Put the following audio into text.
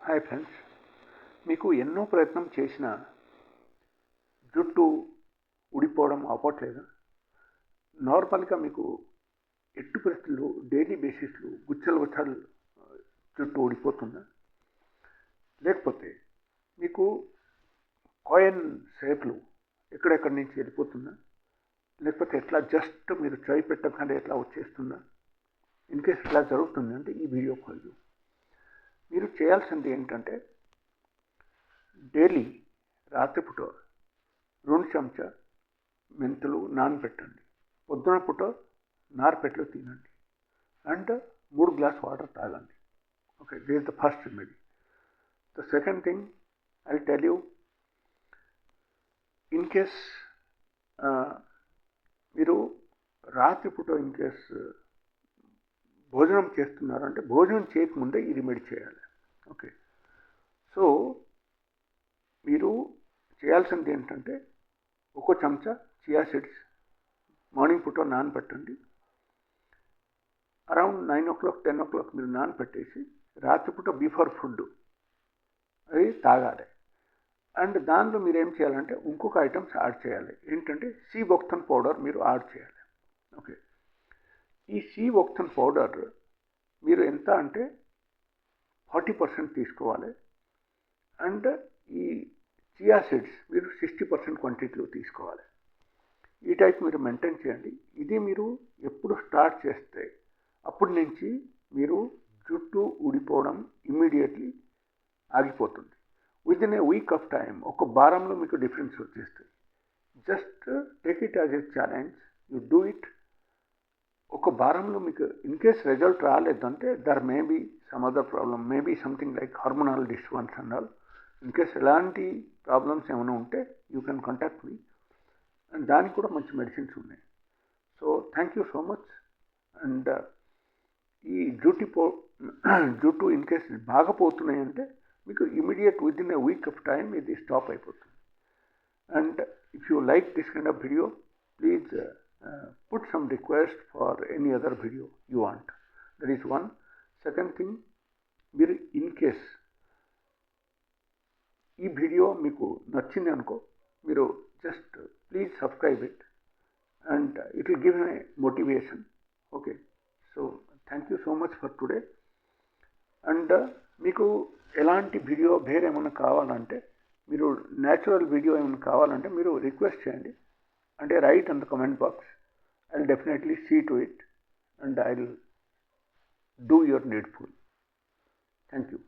Hi friends, మీకు ఎన్నో ప్రయత్నం చేసిన జుట్టు ఊడిపోవడం అవ్వట్లేదు. నార్మల్గా మీకు ఎట్టు పరిస్థితుల్లో డైలీ బేసిస్లో గుచ్చలు జుట్టు ఊడిపోతుందా, లేకపోతే మీకు కాయిన్ షేప్లు ఎక్కడెక్కడి నుంచి వెళ్ళిపోతుందా, లేకపోతే ఎట్లా జస్ట్ మీరు ట్రై పెట్టకుండా ఎట్లా వచ్చేస్తుందా? ఇన్ కేస్ ఇట్లా జరుగుతుంది అంటే ఈ వీడియో కాల్ మీరు చేయాల్సింది ఏంటంటే, డైలీ రాత్రిపూట 2 చెంచా మెంతులు నానబెట్టండి, పొద్దున పూట నారపెట్లు తినండి, అండ్ 3 గ్లాస్ వాటర్ తాగండి. Okay, this is the first remedy. The second thing I tell you, in case మీరు రాత్రిపూట ఇన్ కేస్ భోజనం చేస్తున్నారంటే భోజనం చేయకముందే ఈ రెమెడీ చేయాలి. ఓకే, సో మీరు చేయాల్సింది ఏంటంటే, 1 చెంచా చియా సీడ్స్ మార్నింగ్ పూట నానబెట్టండి. అరౌండ్ 9 o'clock 10 o'clock మీరు నానబెట్టేసి రాత్రిపూట బిఫోర్ ఫుడ్ అది తాగాలి. అండ్ దానిలో మీరు ఏం చేయాలంటే ఇంకొక ఐటమ్స్ యాడ్ చేయాలి. ఏంటంటే సీబోక్థన్ పౌడర్ మీరు యాడ్ చేయాలి. ఓకే, ఈ సీబోక్థన్ పౌడర్ మీరు ఎంత అంటే 40% తీసుకోవాలి. అండ్ ఈ చియా సీడ్స్ మీరు 60% క్వాంటిటీలో తీసుకోవాలి. ఈ టైప్ మీరు మెయింటైన్ చేయండి. ఇది మీరు ఎప్పుడు స్టార్ట్ చేస్తే అప్పటి నుంచి మీరు జుట్టు ఊడిపోవడం ఇమ్మీడియట్లీ ఆగిపోతుంది. Within a week of time, ఒక వారంలో మీకు డిఫరెన్స్ వచ్చేస్తుంది. Just take it as a challenge, you do it. ఒక వారంలో మీకు ఇన్ కేస్ రిజల్ట్ రాలేదంటే there may be some other problem, may be something like hormonal disturbance and all. In case ఎలాంటి problems ఏమైనా ఉంటే you can contact me, and దానికి కూడా మంచి మెడిసిన్స్ ఉన్నాయి. So thank you so much. And ఈ జుట్టు ఇన్ కేస్ బాగా పోతున్నాయంటే మీకు immediate within a week of time ఇది స్టాప్ అయిపోతుంది. And if you like this kind of video, please put some request for any other video you want. That is one. Second thing, మీరు in case ఈ video మీకు నచ్చింది అనుకో, మీరు just please subscribe it and it will give a motivation. Okay, so thank you so much for today. And మీకు ఎలాంటి video వేరే ఏమైనా కావాలంటే, మీరు న్యాచురల్ వీడియో ఏమైనా కావాలంటే మీరు రిక్వెస్ట్ చేయండి. అంటే write in the comment box. I'll definitely see to it and I'll do your needful. Thank you.